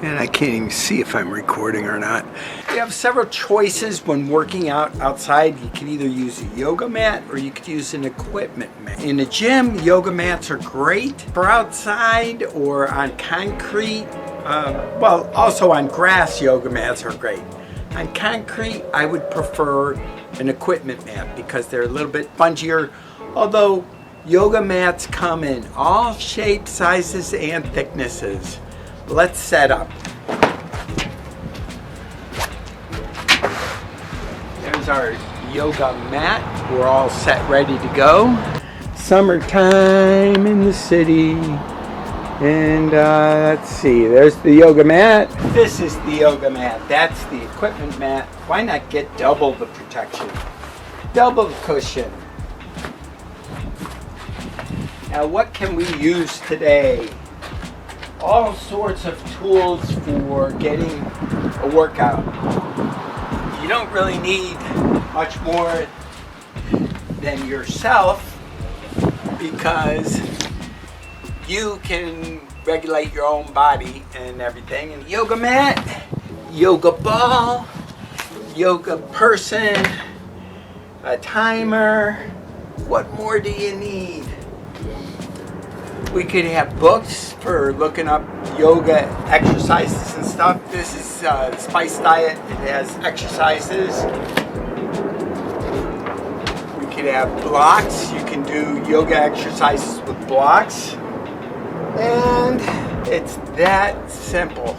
And I can't even see if I'm recording or not. You have several choices when working out outside. You can either use a yoga mat or you could use an equipment mat. In the gym, yoga mats are great. For outside or on concrete, well, also on grass, yoga mats are great. On concrete, I would prefer an equipment mat because they're a little bit spongier, although yoga mats come in all shapes, sizes, and thicknesses. Let's set up. There's our yoga mat. We're all set, ready to go. Summertime in the city. And let's see, there's the yoga mat. This is the yoga mat. That's the equipment mat. Why not get double the protection? Double the cushion. Now what can we use today? All sorts of tools for getting a workout. You don't really need much more than yourself because you can regulate your own body and everything. And yoga mat, yoga ball, yoga person, a timer. What more do you need? We could have books for looking up yoga exercises and stuff. This is the Spice Diet. It has exercises. We could have blocks. You can do yoga exercises with blocks. And it's that simple.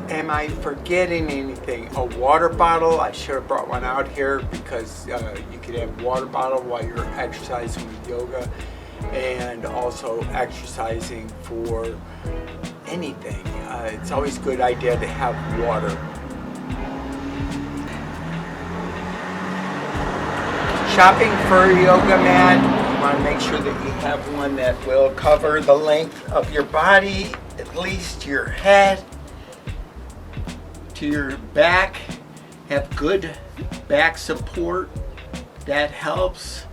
Am I forgetting anything? A water bottle. I should have brought one out here because you could have a water bottle while you're exercising with yoga and also exercising for anything. It's always a good idea to have water. Shopping for a yoga mat, you want to make sure that you have one that will cover the length of your body, at least your head to your back. Have good back support. That helps.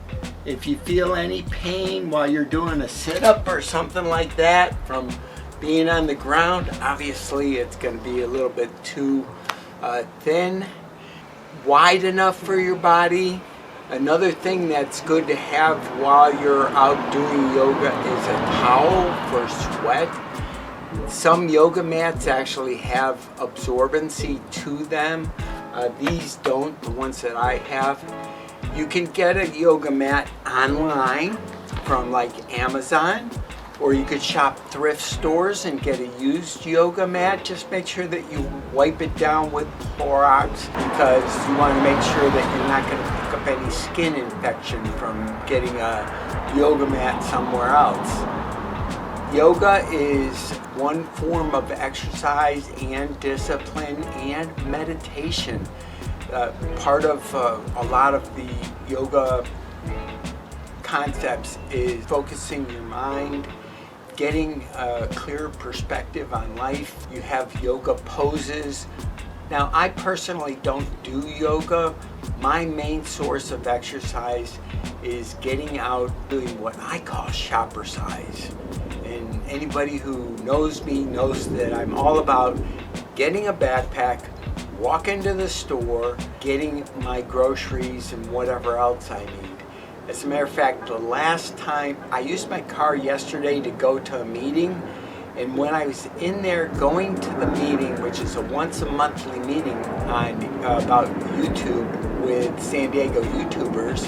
If you feel any pain while you're doing a sit-up or something like that from being on the ground, obviously it's going to be a little bit too thin. Wide enough for your body. Another thing that's good to have while you're out doing yoga is a towel for sweat. Some yoga mats actually have absorbency to them. These don't, the ones that I have. You can get a yoga mat online from like Amazon, or you could shop thrift stores and get a used yoga mat. Just make sure that you wipe it down with Clorox because you want to make sure that you're not going to pick up any skin infection from getting a yoga mat somewhere else. Yoga is one form of exercise and discipline and meditation. Part of a lot of the yoga concepts is focusing your mind, getting a clear perspective on life. You have yoga poses. Now, I personally don't do yoga. My main source of exercise is getting out doing what I call shoppercise. And anybody who knows me knows that I'm all about getting a backpack, walking to the store, getting my groceries and whatever else I need. As a matter of fact, the last time I used my car yesterday to go to a meeting, and when I was in there going to the meeting, which is a once a monthly meeting on about YouTube with San Diego YouTubers,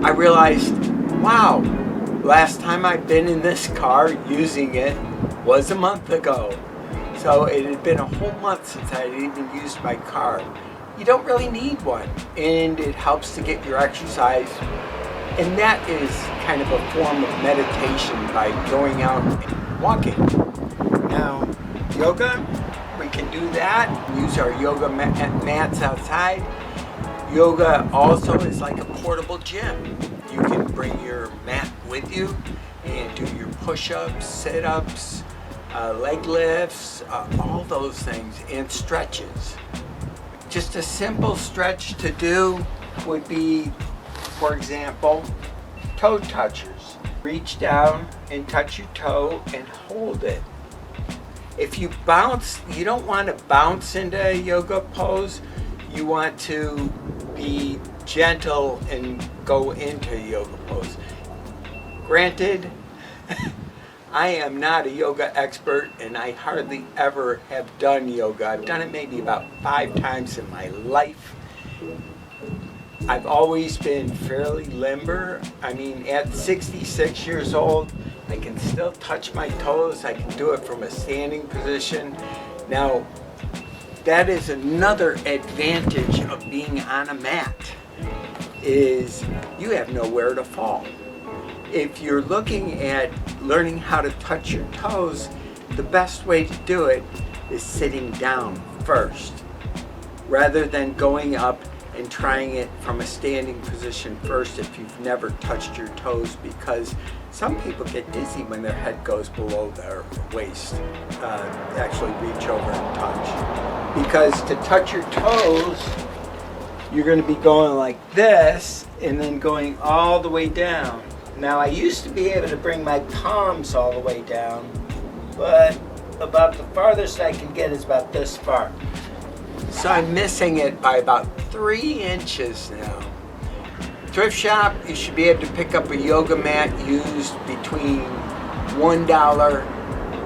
I realized, wow, last time I've been in this car using it was a month ago. So it had been a whole month since I had even used my car. You don't really need one, and it helps to get your exercise. And that is kind of a form of meditation by going out and walking. Now, yoga, we can do that. Use our yoga mats outside. Yoga also is like a portable gym. You can bring your mat with you and do your push-ups, sit-ups, leg lifts, all those things, and stretches. Just a simple stretch to do would be, for example, toe touchers. Reach down and touch your toe and hold it. If you bounce, you don't want to bounce into a yoga pose. You want to be gentle and go into a yoga pose. Granted, I am not a yoga expert and I hardly ever have done yoga. I've done it maybe about 5 times in my life. I've always been fairly limber. I mean, at 66 years old, I can still touch my toes. I can do it from a standing position. Now, that is another advantage of being on a mat, is you have nowhere to fall. If you're looking at learning how to touch your toes, the best way to do it is sitting down first, rather than going up and trying it from a standing position first if you've never touched your toes, because some people get dizzy when their head goes below their waist, actually reach over and touch. Because to touch your toes, you're going to be going like this and then going all the way down. Now, I used to be able to bring my palms all the way down, but about the farthest I can get is about this far. So I'm missing it by about 3 inches now. Thrift shop, you should be able to pick up a yoga mat used between $1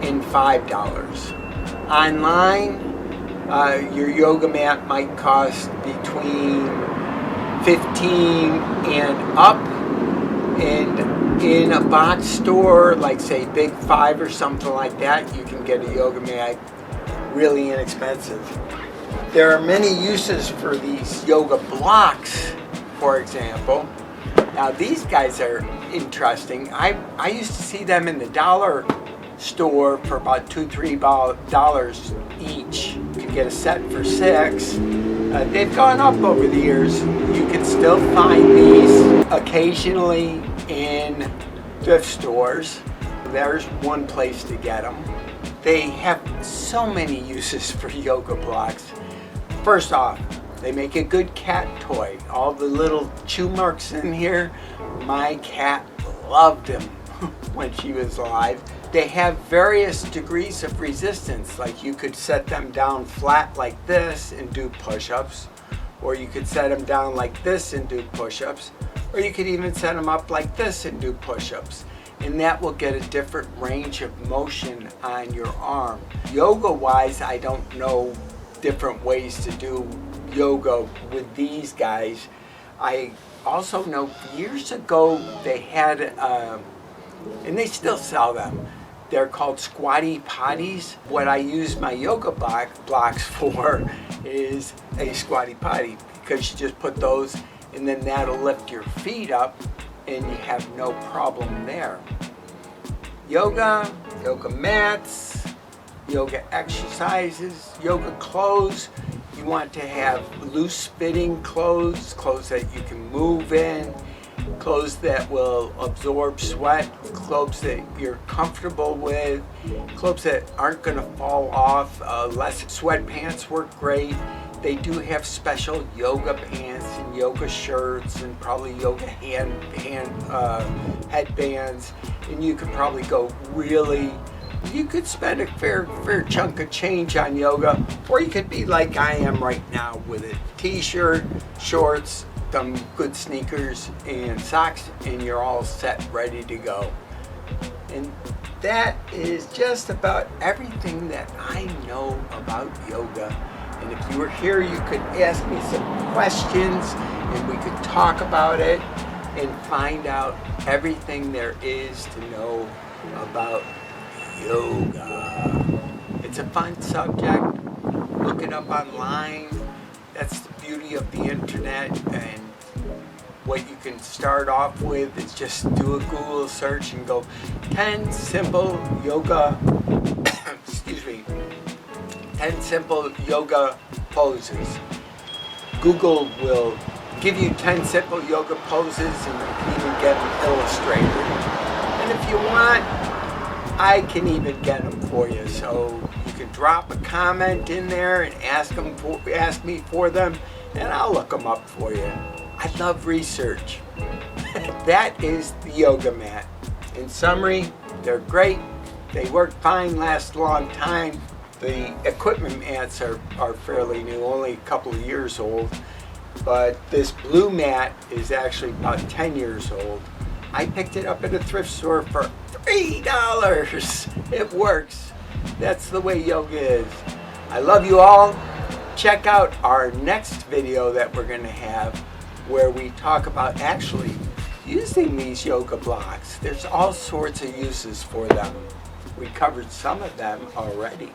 and $5. Online, your yoga mat might cost between $15 and up. And in a box store, like say Big 5 or something like that, you can get a yoga mat really inexpensive. There are many uses for these yoga blocks, for example. Now these guys are interesting. I used to see them in the dollar store for about $2-3 each. You could get a set for $6. They've gone up over the years. You can still find these occasionally in thrift stores. There's one place to get them. They have so many uses for yoga blocks. First off, they make a good cat toy. All the little chew marks in here, my cat loved them when she was alive. They have various degrees of resistance, like you could set them down flat like this and do push-ups, or you could set them down like this and do push-ups, or you could even set them up like this and do push-ups. And that will get a different range of motion on your arm. Yoga-wise, I don't know different ways to do yoga with these guys. I also know years ago they had, and they still sell them, they're called squatty potties. What I use my yoga blocks for is a squatty potty, because you just put those and then that'll lift your feet up and you have no problem there. Yoga, yoga mats, yoga exercises, yoga clothes. You want to have loose fitting clothes, clothes that you can move in, clothes that will absorb sweat, clothes that you're comfortable with, clothes that aren't going to fall off. Less sweatpants work great. They do have special yoga pants and yoga shirts and probably yoga headbands, and you could probably go you could spend a fair chunk of change on yoga, or you could be like I am right now with a t-shirt, shorts, some good sneakers and socks, and you're all set, ready to go. And that is just about everything that I know about yoga. And if you were here, you could ask me some questions and we could talk about it and find out everything there is to know about yoga. It's a fun subject. Look it up online. That's the beauty of the internet. And what you can start off with is just do a Google search and go 10 simple yoga excuse me, 10 simple yoga poses. Google will give you 10 simple yoga poses, and you can even get them illustrated. And if you want, I can even get them for you. So you can drop a comment in there and ask me for them, and I'll look them up for you. I love research. That is the yoga mat. In summary, they're great. They work fine, last a long time. The equipment mats are fairly new, only a couple of years old. But this blue mat is actually about 10 years old. I picked it up at a thrift store for $3. It works. That's the way yoga is. I love you all. Check out our next video that we're going to have where we talk about actually using these yoga blocks. There's all sorts of uses for them. We covered some of them already.